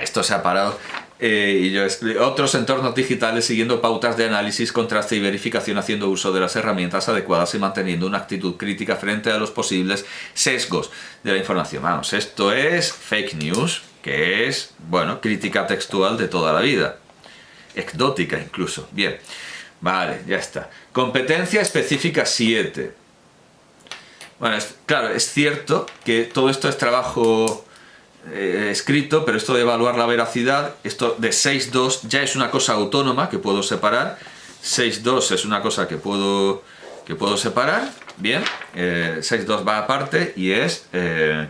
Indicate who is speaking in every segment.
Speaker 1: Esto se ha parado. Otros entornos digitales siguiendo pautas de análisis, contraste y verificación, haciendo uso de las herramientas adecuadas y manteniendo una actitud crítica frente a los posibles sesgos de la información. Vamos, esto es fake news, que es, bueno, crítica textual de toda la vida. Exótica incluso. Bien, vale, ya está. Competencia específica 7. Bueno, claro, es cierto que todo esto es trabajo escrito, pero esto de evaluar la veracidad, esto de 6.2 ya es una cosa autónoma que puedo separar. 6.2 es una cosa que puedo separar. Bien, 6.2 va aparte y es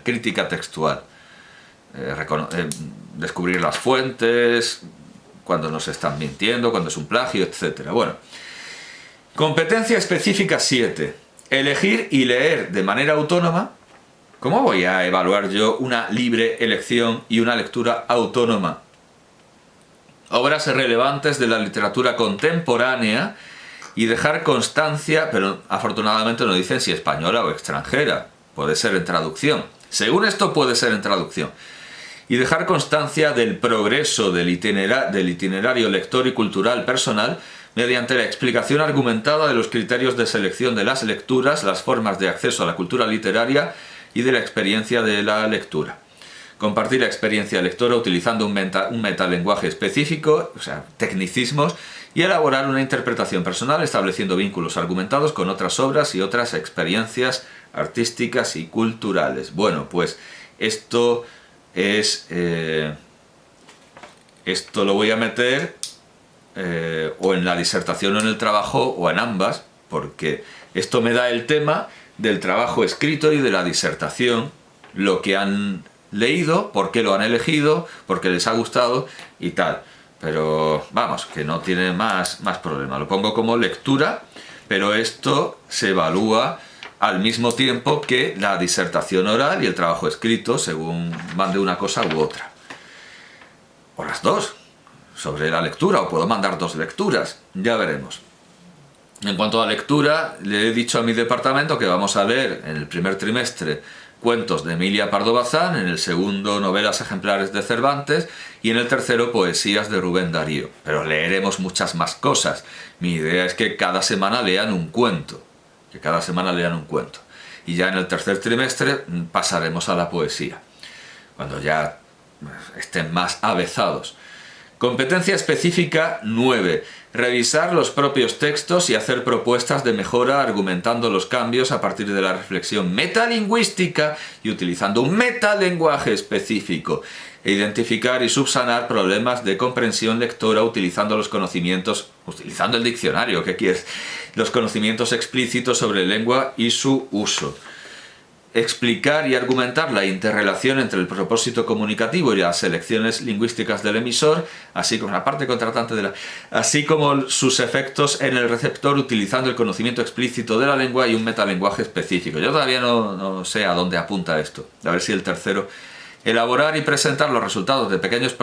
Speaker 1: crítica textual. Descubrir las fuentes, cuando nos están mintiendo, cuando es un plagio, etc. Bueno, competencia específica 7. Elegir y leer de manera autónoma. ¿Cómo voy a evaluar yo una libre elección y una lectura autónoma? Obras relevantes de la literatura contemporánea y dejar constancia, pero afortunadamente no dicen si española o extranjera. Puede ser en traducción. Según esto puede ser en traducción. Y dejar constancia del progreso del itinerario lector y cultural personal mediante la explicación argumentada de los criterios de selección de las lecturas, las formas de acceso a la cultura literaria y de la experiencia de la lectura. Compartir la experiencia lectora utilizando un metalenguaje específico, o sea, tecnicismos, y elaborar una interpretación personal estableciendo vínculos argumentados con otras obras y otras experiencias artísticas y culturales. Bueno, pues esto es... esto lo voy a meter o en la disertación o en el trabajo o en ambas, porque esto me da el tema del trabajo escrito y de la disertación, lo que han leído, por qué lo han elegido, por qué les ha gustado y tal. Pero vamos, que no tiene más problema. Lo pongo como lectura, pero esto se evalúa al mismo tiempo que la disertación oral y el trabajo escrito, según mande una cosa u otra. O las dos, sobre la lectura, o puedo mandar 2 lecturas, ya veremos. En cuanto a lectura, le he dicho a mi departamento que vamos a leer en el primer trimestre cuentos de Emilia Pardo Bazán, en el segundo novelas ejemplares de Cervantes y en el tercero poesías de Rubén Darío. Pero leeremos muchas más cosas. Mi idea es que cada semana lean un cuento. Y ya en el tercer trimestre pasaremos a la poesía, cuando ya estén más avezados. Competencia específica 9. Revisar los propios textos y hacer propuestas de mejora argumentando los cambios a partir de la reflexión metalingüística y utilizando un metalenguaje específico. E identificar y subsanar problemas de comprensión lectora utilizando el diccionario, ¿qué quieres? Los conocimientos explícitos sobre lengua y su uso. Explicar y argumentar la interrelación entre el propósito comunicativo y las selecciones lingüísticas del emisor, así como la parte contratante así como sus efectos en el receptor utilizando el conocimiento explícito de la lengua y un metalenguaje específico. Yo todavía no sé a dónde apunta esto. A ver si el tercero. Elaborar y presentar los resultados de pequeños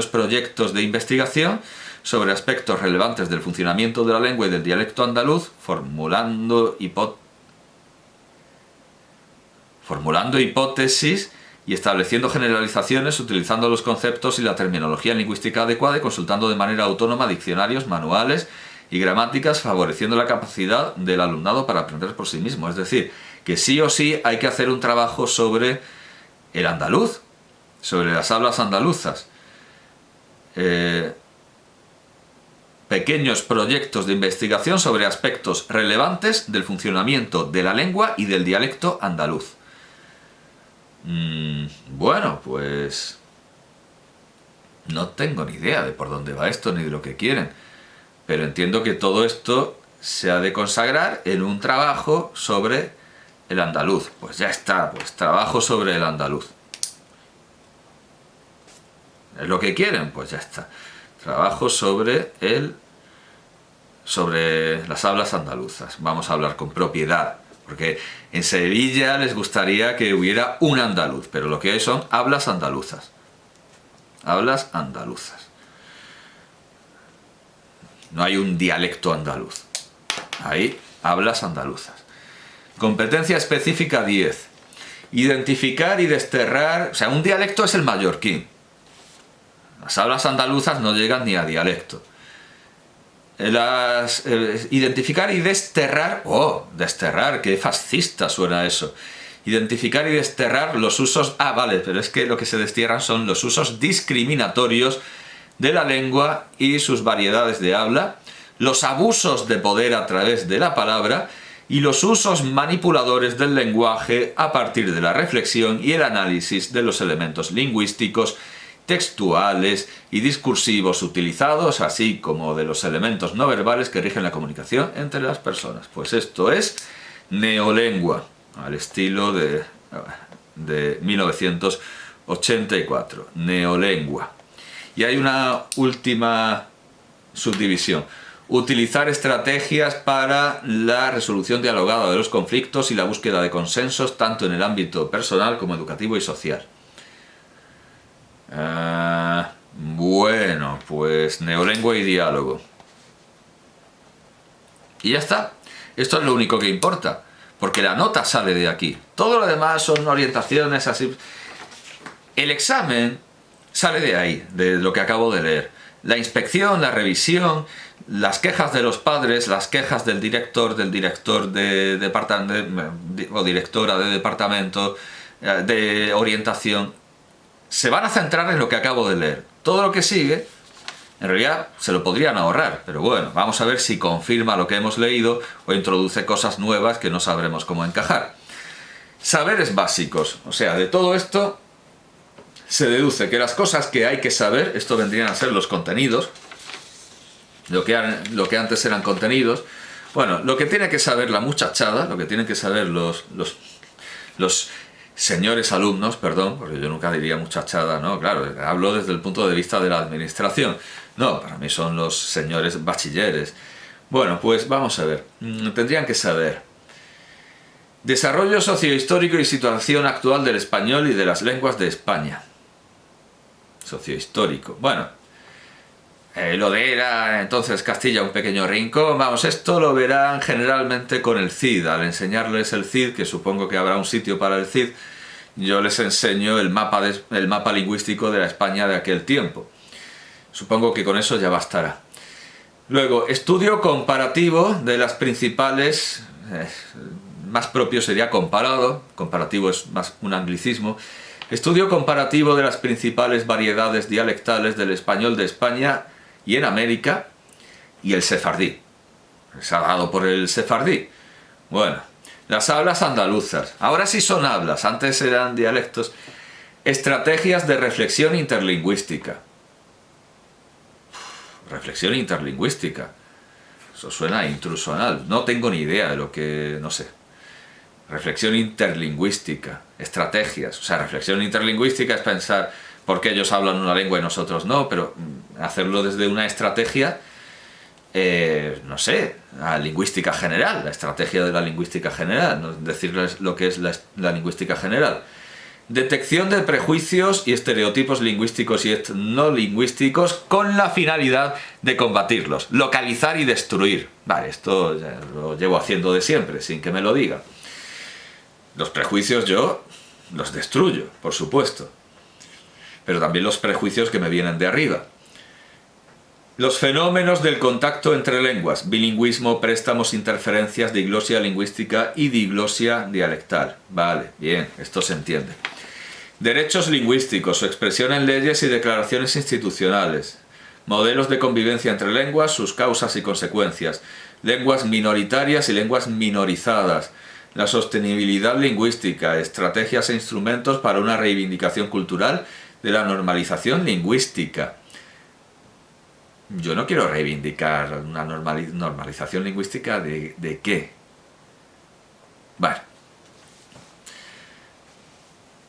Speaker 1: proyectos de investigación sobre aspectos relevantes del funcionamiento de la lengua y del dialecto andaluz, formulando hipótesis y estableciendo generalizaciones utilizando los conceptos y la terminología lingüística adecuada y consultando de manera autónoma diccionarios, manuales y gramáticas, favoreciendo la capacidad del alumnado para aprender por sí mismo. Es decir, que sí o sí hay que hacer un trabajo sobre el andaluz, sobre las hablas andaluzas. Pequeños proyectos de investigación sobre aspectos relevantes del funcionamiento de la lengua y del dialecto andaluz. Bueno, pues no tengo ni idea de por dónde va esto ni de lo que quieren, pero entiendo que todo esto se ha de consagrar en un trabajo sobre el andaluz. Pues ya está, pues trabajo sobre el andaluz. ¿Es lo que quieren? Pues ya está. Trabajo sobre las hablas andaluzas. Vamos a hablar con propiedad. Porque en Sevilla les gustaría que hubiera un andaluz, pero lo que hay son hablas andaluzas. Hablas andaluzas. No hay un dialecto andaluz. Hay hablas andaluzas. Competencia específica 10. Identificar y desterrar... O sea, un dialecto es el mallorquín. Las hablas andaluzas no llegan ni a dialecto. Identificar y desterrar... ¡Oh! Desterrar, qué fascista suena eso. Identificar y desterrar los usos... Ah, vale, pero es que lo que se destierran son los usos discriminatorios de la lengua y sus variedades de habla, los abusos de poder a través de la palabra y los usos manipuladores del lenguaje a partir de la reflexión y el análisis de los elementos lingüísticos, textuales y discursivos utilizados, así como de los elementos no verbales que rigen la comunicación entre las personas. Pues esto es neolengua, al estilo de 1984, neolengua. Y hay una última subdivisión: utilizar estrategias para la resolución dialogada de los conflictos y la búsqueda de consensos tanto en el ámbito personal como educativo y social. Bueno, pues neolengua y diálogo. Y ya está. Esto es lo único que importa, porque la nota sale de aquí. Todo lo demás son orientaciones así. El examen sale de ahí, de lo que acabo de leer. La inspección, la revisión, las quejas de los padres, las quejas del director de departamento o directora de departamento, de orientación, se van a centrar en lo que acabo de leer. Todo lo que sigue, en realidad, se lo podrían ahorrar, pero bueno, vamos a ver si confirma lo que hemos leído o introduce cosas nuevas que no sabremos cómo encajar. Saberes básicos, o sea, de todo esto se deduce que las cosas que hay que saber, esto vendrían a ser los contenidos, lo que antes eran contenidos. Bueno, lo que tiene que saber la muchachada, lo que tienen que saber los señores alumnos, perdón, porque yo nunca diría muchachada, ¿no? Claro, hablo desde el punto de vista de la administración. No, para mí son los señores bachilleres. Bueno, pues vamos a ver. Tendrían que saber desarrollo sociohistórico y situación actual del español y de las lenguas de España. Sociohistórico. Bueno, lo de era entonces Castilla un pequeño rincón, vamos, esto lo verán generalmente con el CID. Al enseñarles el CID, que supongo que habrá un sitio para el CID, yo les enseño el mapa lingüístico de la España de aquel tiempo. Supongo que con eso ya bastará. Luego, estudio comparativo de las principales, más propio sería comparado, comparativo es más un anglicismo. Estudio comparativo de las principales variedades dialectales del español de España y en América y el sefardí. Se ha dado por el sefardí. Bueno, las hablas andaluzas. Ahora sí son hablas, antes eran dialectos. Estrategias de reflexión interlingüística. Reflexión interlingüística. Eso suena intrusional. No tengo ni idea de lo que... no sé. Reflexión interlingüística, estrategias. O sea, reflexión interlingüística es pensar por qué ellos hablan una lengua y nosotros no, pero hacerlo desde una estrategia, no sé, la lingüística general, la estrategia de la lingüística general, ¿no? Decirles lo que es la lingüística general. Detección de prejuicios y estereotipos lingüísticos y etnolingüísticos con la finalidad de combatirlos, localizar y destruir. Vale, esto ya lo llevo haciendo de siempre, sin que me lo digan. Los prejuicios yo los destruyo, por supuesto, pero también los prejuicios que me vienen de arriba. Los fenómenos del contacto entre lenguas, bilingüismo, préstamos, interferencias, diglosia lingüística y diglosia dialectal. Vale, bien, esto se entiende. Derechos lingüísticos, su expresión en leyes y declaraciones institucionales. Modelos de convivencia entre lenguas, sus causas y consecuencias. Lenguas minoritarias y lenguas minorizadas. La sostenibilidad lingüística, estrategias e instrumentos para una reivindicación cultural de la normalización lingüística. Yo no quiero reivindicar una normalización lingüística ¿de qué? Bueno,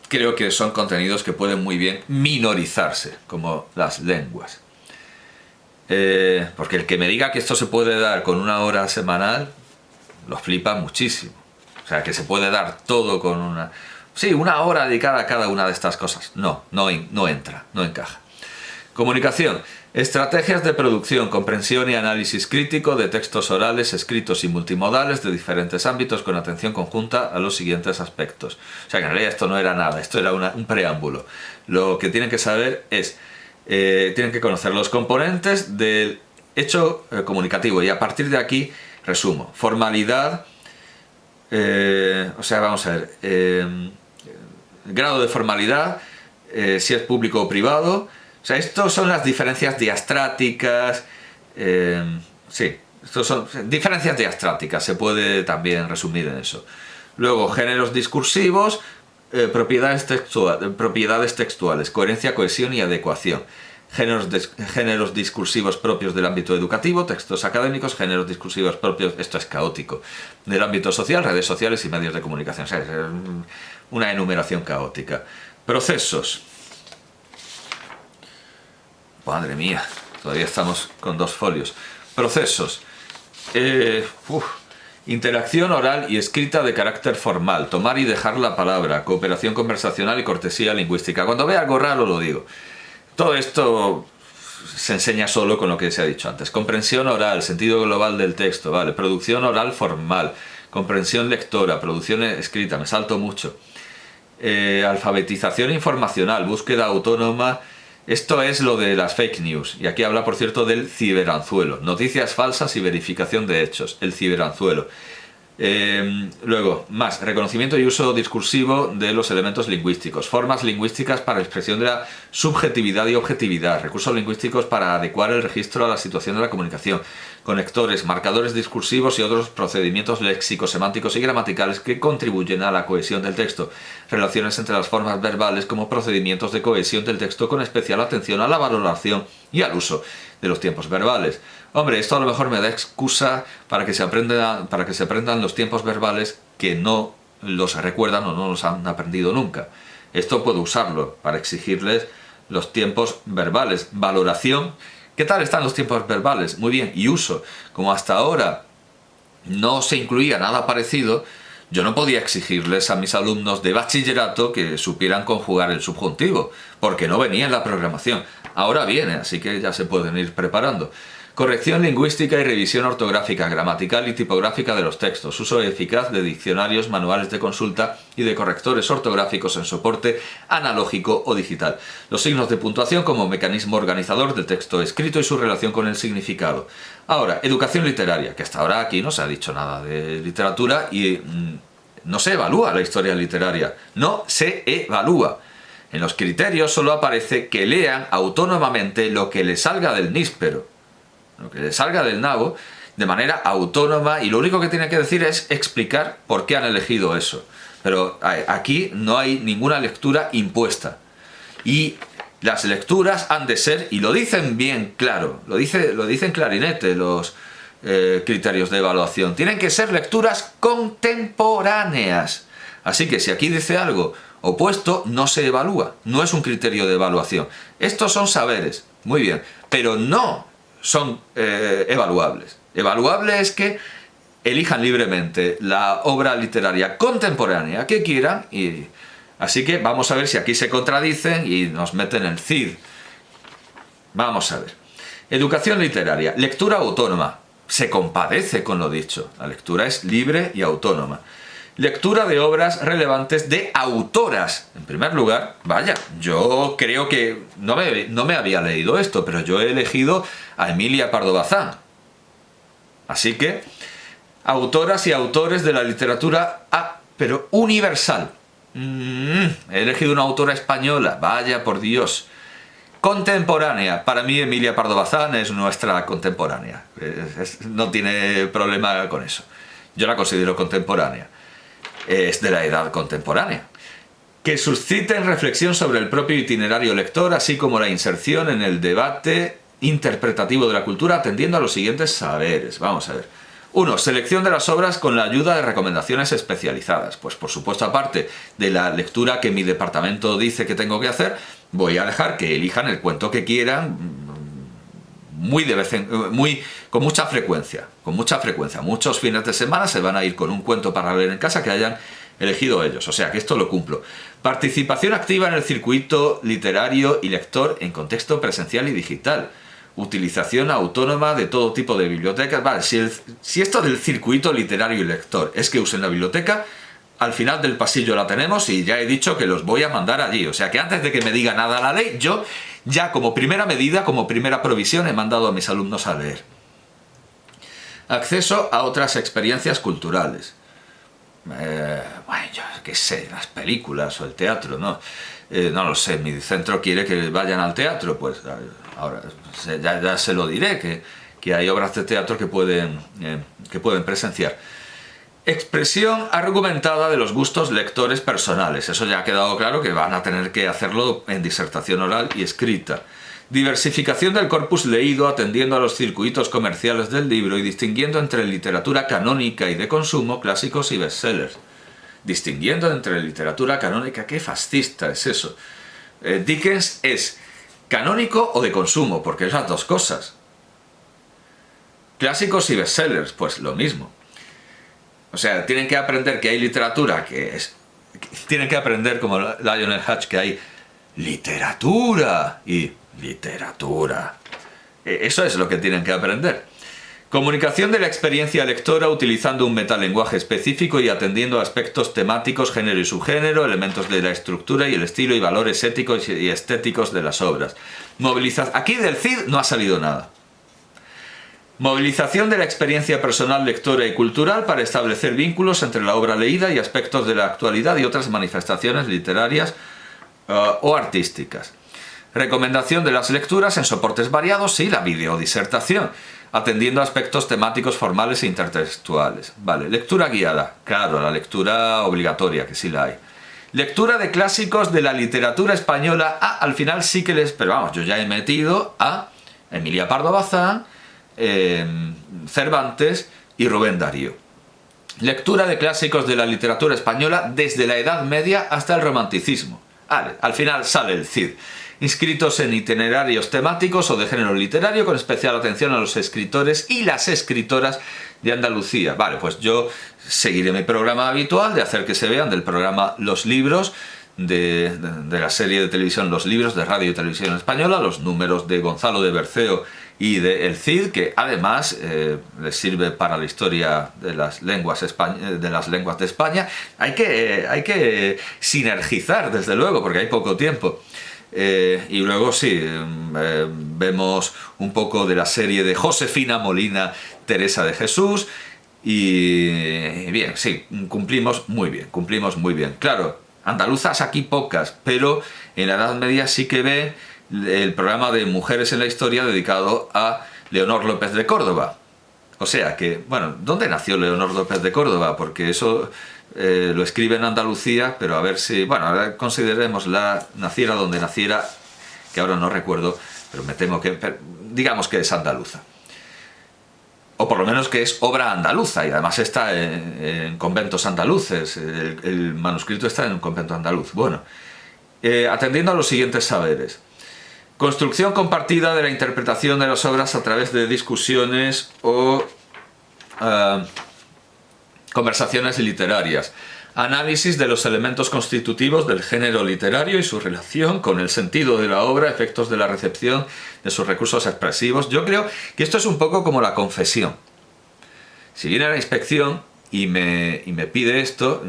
Speaker 1: creo que son contenidos que pueden muy bien minorizarse, como las lenguas. Porque el que me diga que esto se puede dar con una hora semanal, lo flipa muchísimo. O sea, que se puede dar todo con una... Sí, una hora dedicada a cada una de estas cosas. No entra, no encaja. Comunicación. Estrategias de producción, comprensión y análisis crítico de textos orales, escritos y multimodales de diferentes ámbitos con atención conjunta a los siguientes aspectos. O sea que en realidad esto no era nada, esto era un preámbulo. Lo que tienen que saber es, tienen que conocer los componentes del hecho comunicativo y a partir de aquí resumo. Formalidad, o sea, vamos a ver, grado de formalidad, si es público o privado. O sea, estos son las diferencias diastráticas, sí, estos son diferencias diastráticas, se puede también resumir en eso. Luego, géneros discursivos, propiedades textuales, coherencia, cohesión y adecuación. Géneros discursivos propios del ámbito educativo, textos académicos, géneros discursivos propios, esto es caótico, del ámbito social, redes sociales y medios de comunicación. O sea, es una enumeración caótica. Procesos. Madre mía, todavía estamos con 2 folios. Procesos. Interacción oral y escrita de carácter formal. Tomar y dejar la palabra. Cooperación conversacional y cortesía lingüística. Cuando vea algo raro lo digo. Todo esto se enseña solo con lo que se ha dicho antes. Comprensión oral, sentido global del texto. Vale. Producción oral formal. Comprensión lectora. Producción escrita. Me salto mucho. Alfabetización informacional. Búsqueda autónoma. Esto es lo de las fake news, y aquí habla, por cierto, del ciberanzuelo. Noticias falsas y verificación de hechos, el ciberanzuelo. Luego, más, reconocimiento y uso discursivo de los elementos lingüísticos, formas lingüísticas para la expresión de la subjetividad y objetividad, recursos lingüísticos para adecuar el registro a la situación de la comunicación, conectores, marcadores discursivos y otros procedimientos léxicos, semánticos y gramaticales que contribuyen a la cohesión del texto, relaciones entre las formas verbales como procedimientos de cohesión del texto con especial atención a la valoración y al uso de los tiempos verbales. Hombre, esto a lo mejor me da excusa para que se aprendan los tiempos verbales que no los recuerdan o no los han aprendido nunca. Esto puedo usarlo para exigirles los tiempos verbales. Valoración. ¿Qué tal están los tiempos verbales? Muy bien. Y uso. Como hasta ahora no se incluía nada parecido, yo no podía exigirles a mis alumnos de bachillerato que supieran conjugar el subjuntivo, porque no venía en la programación. Ahora viene, así que ya se pueden ir preparando. Corrección lingüística y revisión ortográfica, gramatical y tipográfica de los textos. Uso eficaz de diccionarios, manuales de consulta y de correctores ortográficos en soporte analógico o digital. Los signos de puntuación como mecanismo organizador del texto escrito y su relación con el significado. Ahora, educación literaria, que hasta ahora aquí no se ha dicho nada de literatura y no se evalúa la historia literaria. No se evalúa. En los criterios solo aparece que lean autónomamente lo que les salga del níspero, lo que les salga del nabo, de manera autónoma, y lo único que tienen que decir es explicar por qué han elegido eso. Pero aquí no hay ninguna lectura impuesta. Y las lecturas han de ser, y lo dicen bien claro, lo dicen clarinete los criterios de evaluación, tienen que ser lecturas contemporáneas. Así que si aquí dice algo opuesto, no se evalúa, no es un criterio de evaluación. Estos son saberes, muy bien, pero no son evaluables. Evaluable es que elijan libremente la obra literaria contemporánea que quieran, y así que vamos a ver si aquí se contradicen y nos meten el CID. Vamos a ver. Educación literaria, lectura autónoma. Se compadece con lo dicho. La lectura es libre y autónoma. Lectura de obras relevantes de autoras. En primer lugar, vaya, yo creo que no me había leído esto, pero yo he elegido a Emilia Pardo Bazán. Así que, autoras y autores de la literatura, pero universal. He elegido una autora española, vaya por Dios. Contemporánea. Para mí Emilia Pardo Bazán es nuestra contemporánea. No tiene problema con eso. Yo la considero contemporánea. Es de la edad contemporánea. Que susciten reflexión sobre el propio itinerario lector, así como la inserción en el debate interpretativo de la cultura, atendiendo a los siguientes saberes. Vamos a ver. 1. Selección de las obras con la ayuda de recomendaciones especializadas. Pues por supuesto, aparte de la lectura que mi departamento dice que tengo que hacer, voy a dejar que elijan el cuento que quieran con mucha frecuencia. Muchos fines de semana se van a ir con un cuento para leer en casa que hayan elegido ellos. O sea que esto lo cumplo. Participación activa en el circuito literario y lector en contexto presencial y digital. utilización autónoma de todo tipo de bibliotecas. Vale, si esto del circuito literario y lector es que usen la biblioteca, al final del pasillo la tenemos y ya he dicho que los voy a mandar allí. O sea que antes de que me diga nada la ley, yo ya como primera medida, como primera provisión, he mandado a mis alumnos a leer. Acceso a otras experiencias culturales. Bueno, yo qué sé, las películas o el teatro, ¿no? No lo sé, mi centro quiere que vayan al teatro, pues ahora ya se lo diré, que hay obras de teatro que pueden presenciar. Expresión argumentada de los gustos lectores personales. Eso ya ha quedado claro que van a tener que hacerlo en disertación oral y escrita. Diversificación del corpus leído atendiendo a los circuitos comerciales del libro y distinguiendo entre literatura canónica y de consumo, clásicos y bestsellers. Distinguiendo entre literatura canónica, qué fascista es eso. Dickens es canónico o de consumo, porque es las dos cosas. Clásicos y bestsellers, pues lo mismo. O sea, tienen que aprender que hay literatura tienen que aprender, como Lionel Hatch, que hay literatura y literatura. Eso es lo que tienen que aprender. Comunicación de la experiencia lectora utilizando un metalenguaje específico y atendiendo a aspectos temáticos, género y subgénero, elementos de la estructura y el estilo y valores éticos y estéticos de las obras. Aquí del CID no ha salido nada. Movilización de la experiencia personal lectora y cultural para establecer vínculos entre la obra leída y aspectos de la actualidad y otras manifestaciones literarias o artísticas. Recomendación de las lecturas en soportes variados y la videodisertación, atendiendo a aspectos temáticos formales e intertextuales. Vale, lectura guiada, claro, la lectura obligatoria, que sí la hay. Lectura de clásicos de la literatura española. Al final sí que pero vamos, yo ya he metido a Emilia Pardo Bazán, Cervantes y Rubén Darío. Lectura de clásicos de la literatura española desde la Edad Media hasta el Romanticismo. Vale, al final sale el CID. Inscritos en itinerarios temáticos o de género literario, con especial atención a los escritores y las escritoras de Andalucía. Vale, pues yo seguiré mi programa habitual de hacer que se vean del programa Los Libros, de la serie de televisión Los Libros de Radio y Televisión Española, los números de Gonzalo de Berceo y de El Cid, que además les sirve para la historia de las lenguas de España. Hay que sinergizar, desde luego, porque hay poco tiempo. Y luego sí, vemos un poco de la serie de Josefina Molina, Teresa de Jesús, y bien, sí, cumplimos muy bien. Claro, andaluzas aquí pocas, pero en la Edad Media sí que ve el programa de Mujeres en la Historia dedicado a Leonor López de Córdoba. O sea que, bueno, ¿dónde nació Leonor López de Córdoba? Porque eso lo escribe en Andalucía, pero a ver si, bueno, ahora consideremos naciera donde naciera, que ahora no recuerdo, pero me temo que, digamos que es andaluza. O por lo menos que es obra andaluza, y además está en conventos andaluces, el manuscrito está en un convento andaluz. Bueno, atendiendo a los siguientes saberes. Construcción compartida de la interpretación de las obras a través de discusiones o conversaciones literarias. Análisis de los elementos constitutivos del género literario y su relación con el sentido de la obra, efectos de la recepción, de sus recursos expresivos. Yo creo que esto es un poco como la confesión. Si viene a la inspección y me pide esto,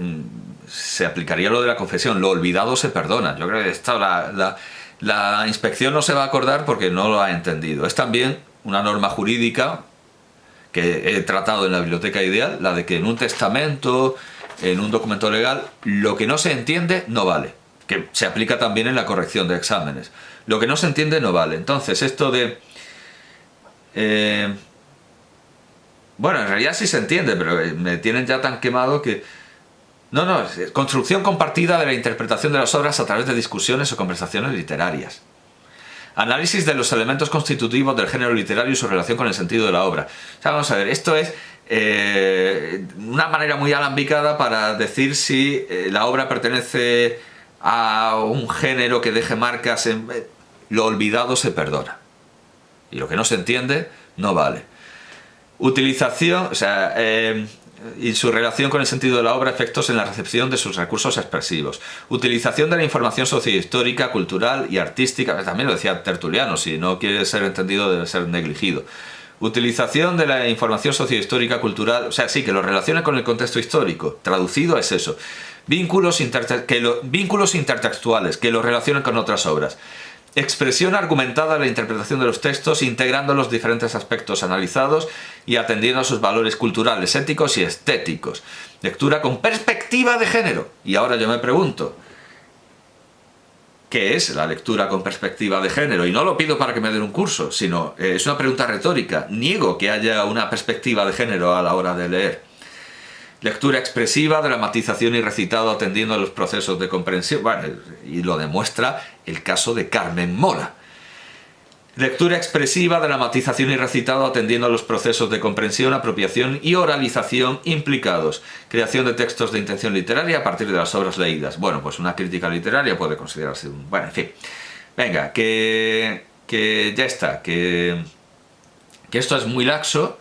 Speaker 1: se aplicaría lo de la confesión. Lo olvidado se perdona. Yo creo que la inspección no se va a acordar porque no lo ha entendido. Es también una norma jurídica que he tratado en la Biblioteca Ideal, la de que en un testamento, en un documento legal, lo que no se entiende no vale, que se aplica también en la corrección de exámenes. Lo que no se entiende no vale. Entonces, esto de... bueno, en realidad sí se entiende, pero me tienen ya tan quemado que... No, es construcción compartida de la interpretación de las obras a través de discusiones o conversaciones literarias. Análisis de los elementos constitutivos del género literario y su relación con el sentido de la obra. O sea, vamos a ver, esto es una manera muy alambicada para decir si la obra pertenece a un género que deje marcas en... Lo olvidado se perdona. Y lo que no se entiende no vale. Utilización, o sea, y su relación con el sentido de la obra, efectos en la recepción de sus recursos expresivos, utilización de la información sociohistórica, cultural y artística, también lo decía Tertuliano, si no quiere ser entendido debe ser negligido. Utilización de la información sociohistórica, cultural, o sea, sí, que lo relacione con el contexto histórico, traducido es eso. Vínculos intertextuales, que lo relacionen con otras obras. Expresión argumentada de la interpretación de los textos, integrando los diferentes aspectos analizados y atendiendo a sus valores culturales, éticos y estéticos. Lectura con perspectiva de género. Y ahora yo me pregunto, ¿qué es la lectura con perspectiva de género? Y no lo pido para que me den un curso, sino es una pregunta retórica. Niego que haya una perspectiva de género a la hora de leer. Lectura expresiva, dramatización y recitado atendiendo a los procesos de comprensión. Bueno, y lo demuestra el caso de Carmen Mola. Lectura expresiva, dramatización y recitado atendiendo a los procesos de comprensión, apropiación y oralización implicados. Creación de textos de intención literaria a partir de las obras leídas. Bueno, pues una crítica literaria puede considerarse un... Bueno, en fin. Venga, que ya está, que esto es muy laxo,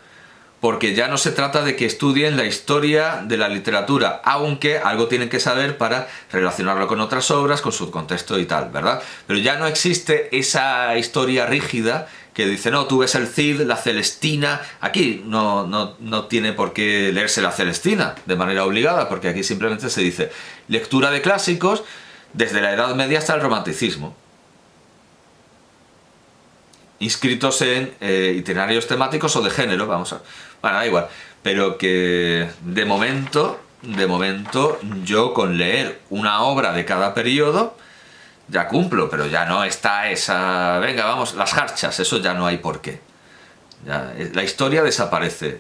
Speaker 1: porque ya no se trata de que estudien la historia de la literatura, aunque algo tienen que saber para relacionarlo con otras obras, con su contexto y tal, ¿verdad? Pero ya no existe esa historia rígida que dice, no, tú ves el Cid, la Celestina. Aquí no tiene por qué leerse la Celestina de manera obligada, porque aquí simplemente se dice lectura de clásicos desde la Edad Media hasta el Romanticismo, inscritos en itinerarios temáticos o de género, vamos a... Bueno, da igual, pero que de momento yo con leer una obra de cada periodo ya cumplo, pero ya no está esa... Venga, vamos, las jarchas, eso ya no hay por qué. Ya, la historia desaparece,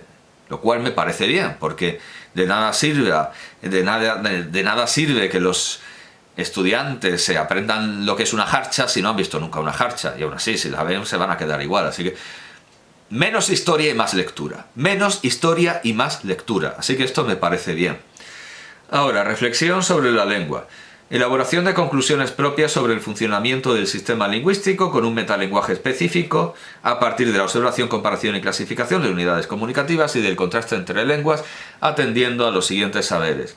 Speaker 1: lo cual me parece bien, porque de nada sirve que los estudiantes se aprendan lo que es una jarcha si no han visto nunca una jarcha, y aún así, si la ven, se van a quedar igual. Así que menos historia y más lectura. Menos historia y más lectura. Así que esto me parece bien. Ahora, reflexión sobre la lengua. Elaboración de conclusiones propias sobre el funcionamiento del sistema lingüístico con un metalenguaje específico a partir de la observación, comparación y clasificación de unidades comunicativas y del contraste entre lenguas, atendiendo a los siguientes saberes.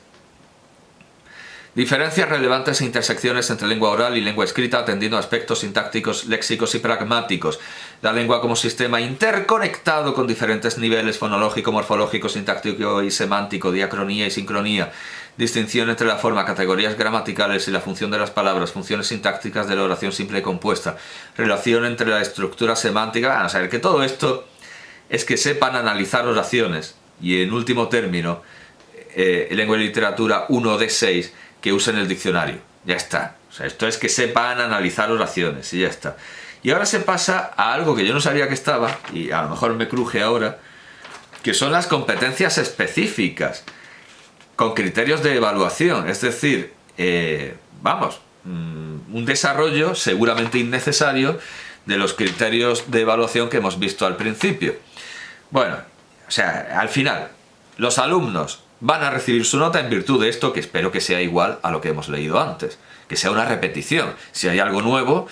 Speaker 1: Diferencias relevantes e intersecciones entre lengua oral y lengua escrita atendiendo a aspectos sintácticos, léxicos y pragmáticos. La lengua como sistema interconectado con diferentes niveles fonológico, morfológico, sintáctico y semántico, diacronía y sincronía. Distinción entre la forma, categorías gramaticales y la función de las palabras, funciones sintácticas de la oración simple y compuesta. Relación entre la estructura semántica. Vamos a ver que todo esto es que sepan analizar oraciones. Y en último término, lengua y literatura 1D6, que usen el diccionario. Ya está. O sea, esto es que sepan analizar oraciones y ya está. Y ahora se pasa a algo que yo no sabía que estaba, y a lo mejor me cruje ahora, que son las competencias específicas, con criterios de evaluación. Es decir, un desarrollo seguramente innecesario de los criterios de evaluación que hemos visto al principio. Bueno, o sea, al final, los alumnos van a recibir su nota en virtud de esto, que espero que sea igual a lo que hemos leído antes, que sea una repetición. Si hay algo nuevo,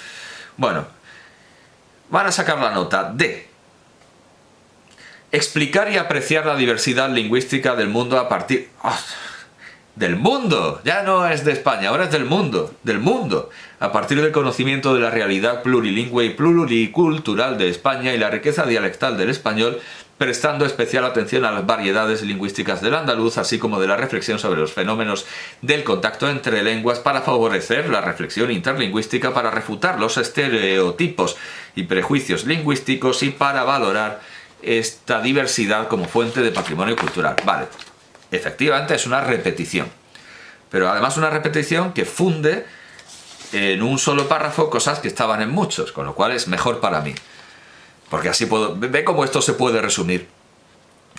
Speaker 1: bueno, van a sacar la nota de explicar y apreciar la diversidad lingüística del mundo a partir... ¡Oh! ¡Del mundo! Ya no es de España, ahora es del mundo, a partir del conocimiento de la realidad plurilingüe y pluricultural de España y la riqueza dialectal del español, prestando especial atención a las variedades lingüísticas del andaluz, así como de la reflexión sobre los fenómenos del contacto entre lenguas para favorecer la reflexión interlingüística, para refutar los estereotipos y prejuicios lingüísticos y para valorar esta diversidad como fuente de patrimonio cultural. Vale, efectivamente es una repetición, pero además una repetición que funde en un solo párrafo cosas que estaban en muchos, con lo cual es mejor para mí. Porque así puedo... Ve cómo esto se puede resumir.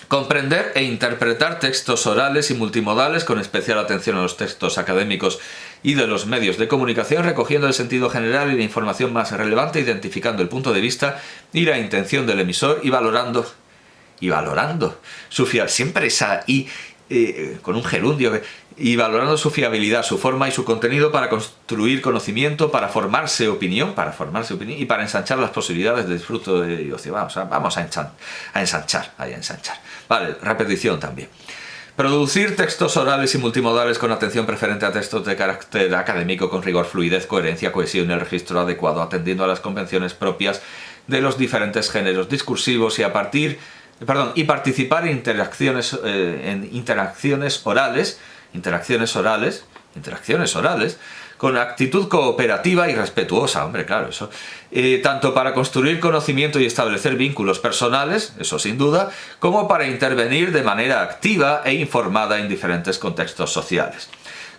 Speaker 1: Comprender e interpretar textos orales y multimodales con especial atención a los textos académicos y de los medios de comunicación, recogiendo el sentido general y la información más relevante, identificando el punto de vista y la intención del emisor y valorando su fiabilidad. Siempre esa I con un gerundio. Y valorando su fiabilidad, su forma y su contenido para construir conocimiento, para formarse opinión y para ensanchar las posibilidades de disfruto de ocio. Vamos a ensanchar. Vale, repetición también. Producir textos orales y multimodales con atención preferente a textos de carácter académico con rigor, fluidez, coherencia, cohesión y el registro adecuado, atendiendo a las convenciones propias de los diferentes géneros discursivos y participar en interacciones orales con actitud cooperativa y respetuosa, hombre, claro, eso. Tanto para construir conocimiento y establecer vínculos personales, eso sin duda, como para intervenir de manera activa e informada en diferentes contextos sociales.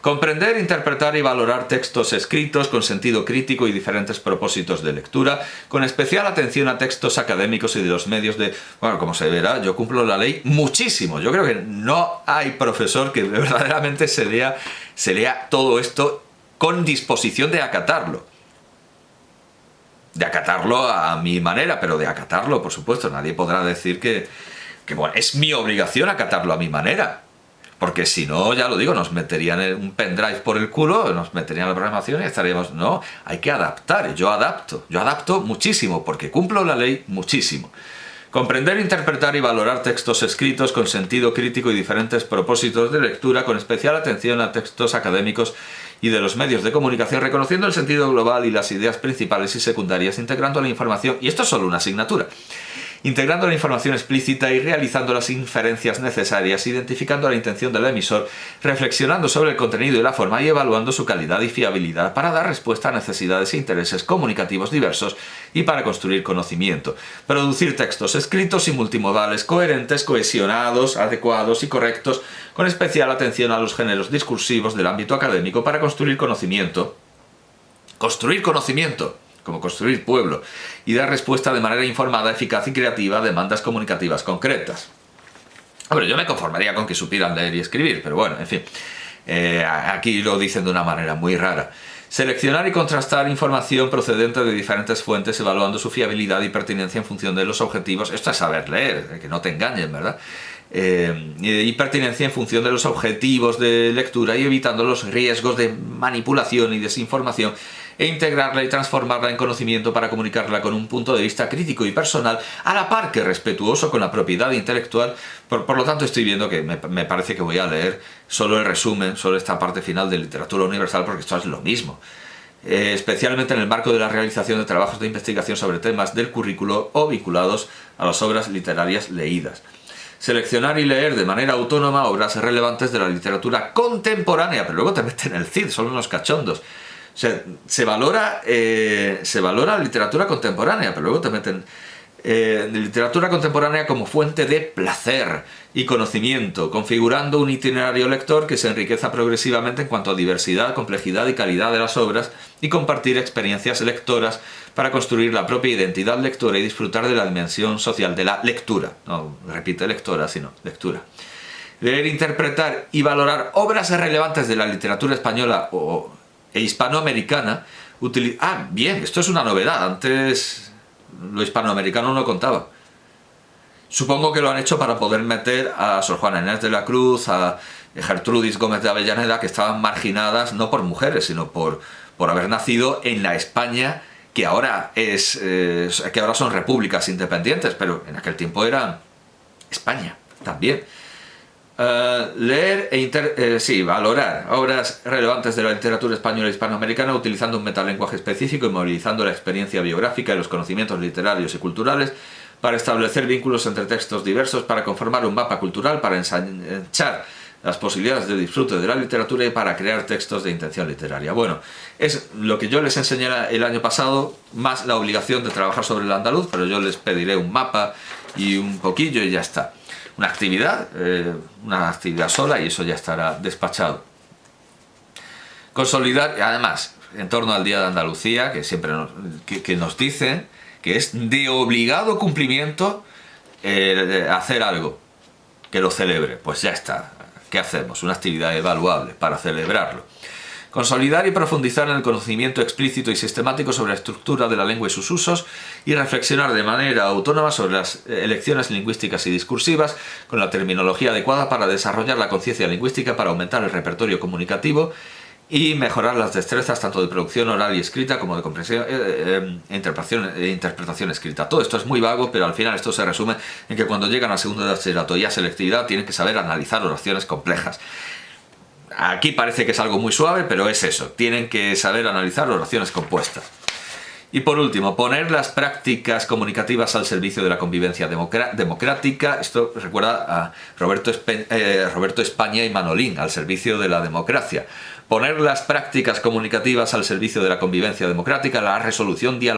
Speaker 1: Comprender, interpretar y valorar textos escritos con sentido crítico y diferentes propósitos de lectura, con especial atención a textos académicos y de los medios de... Bueno, como se verá, yo cumplo la ley muchísimo. Yo creo que no hay profesor que verdaderamente se lea todo esto con disposición de acatarlo. De acatarlo a mi manera, pero de acatarlo, por supuesto. Nadie podrá decir que bueno, es mi obligación acatarlo a mi manera. Porque si no, ya lo digo, nos meterían un pendrive por el culo, nos meterían la programación y estaríamos... No, hay que adaptar. Yo adapto muchísimo, porque cumplo la ley muchísimo. Comprender, interpretar y valorar textos escritos con sentido crítico y diferentes propósitos de lectura, con especial atención a textos académicos y de los medios de comunicación, reconociendo el sentido global y las ideas principales y secundarias, integrando la información, y esto es solo una asignatura, integrando la información explícita y realizando las inferencias necesarias, identificando la intención del emisor, reflexionando sobre el contenido y la forma y evaluando su calidad y fiabilidad para dar respuesta a necesidades e intereses comunicativos diversos y para construir conocimiento. Producir textos escritos y multimodales, coherentes, cohesionados, adecuados y correctos, con especial atención a los géneros discursivos del ámbito académico para construir conocimiento. ¡Construir conocimiento! Como construir pueblo, y dar respuesta de manera informada, eficaz y creativa a demandas comunicativas concretas. Hombre, yo me conformaría con que supieran leer y escribir, pero bueno, en fin, aquí lo dicen de una manera muy rara. Seleccionar y contrastar información procedente de diferentes fuentes, evaluando su fiabilidad y pertinencia en función de los objetivos. Esto es saber leer, que no te engañen, ¿verdad? Y pertinencia en función de los objetivos de lectura y evitando los riesgos de manipulación y desinformación, e integrarla y transformarla en conocimiento para comunicarla con un punto de vista crítico y personal, a la par que respetuoso con la propiedad intelectual. Por lo tanto, estoy viendo que me parece que voy a leer solo el resumen, solo esta parte final de literatura universal, porque esto es lo mismo. Especialmente en el marco de la realización de trabajos de investigación sobre temas del currículo o vinculados a las obras literarias leídas. Seleccionar y leer de manera autónoma obras relevantes de la literatura contemporánea, pero luego te meten el CID, son unos cachondos. O sea, se valora literatura contemporánea, pero luego te meten literatura contemporánea como fuente de placer y conocimiento, configurando un itinerario lector que se enriqueza progresivamente en cuanto a diversidad, complejidad y calidad de las obras, y compartir experiencias lectoras para construir la propia identidad lectora y disfrutar de la dimensión social de la lectura. No repite lectora, sino lectura. Leer, interpretar y valorar obras relevantes de la literatura española e hispanoamericana. Bien, esto es una novedad. Antes lo hispanoamericano no contaba. Supongo que lo han hecho para poder meter a Sor Juana Inés de la Cruz, a Gertrudis Gómez de Avellaneda, que estaban marginadas no por mujeres, sino por haber nacido en la España que ahora son repúblicas independientes, pero en aquel tiempo era España también. Leer valorar obras relevantes de la literatura española e hispanoamericana utilizando un metalenguaje específico y movilizando la experiencia biográfica y los conocimientos literarios y culturales para establecer vínculos entre textos diversos, para conformar un mapa cultural, para ensanchar las posibilidades de disfrute de la literatura y para crear textos de intención literaria. Bueno, es lo que yo les enseñé el año pasado, más la obligación de trabajar sobre el andaluz, pero yo les pediré un mapa y un poquillo y ya está. Una actividad sola, y eso ya estará despachado. Consolidar, además, en torno al Día de Andalucía, que siempre nos dicen que es de obligado cumplimiento hacer algo que lo celebre. Pues ya está. ¿Qué hacemos? Una actividad evaluable para celebrarlo. Consolidar y profundizar en el conocimiento explícito y sistemático sobre la estructura de la lengua y sus usos, y reflexionar de manera autónoma sobre las elecciones lingüísticas y discursivas con la terminología adecuada para desarrollar la conciencia lingüística, para aumentar el repertorio comunicativo y mejorar las destrezas tanto de producción oral y escrita como de comprensión interpretación escrita. Todo esto es muy vago, pero al final esto se resume en que cuando llegan al segundo de bachillerato y a selectividad tienen que saber analizar oraciones complejas. Aquí parece que es algo muy suave, pero es eso, tienen que saber analizar oraciones compuestas. Y por último, poner las prácticas comunicativas al servicio de la convivencia democrática. Esto recuerda a Roberto España y Manolín, al servicio de la democracia. Poner las prácticas comunicativas al servicio de la convivencia democrática, la resolución dialógica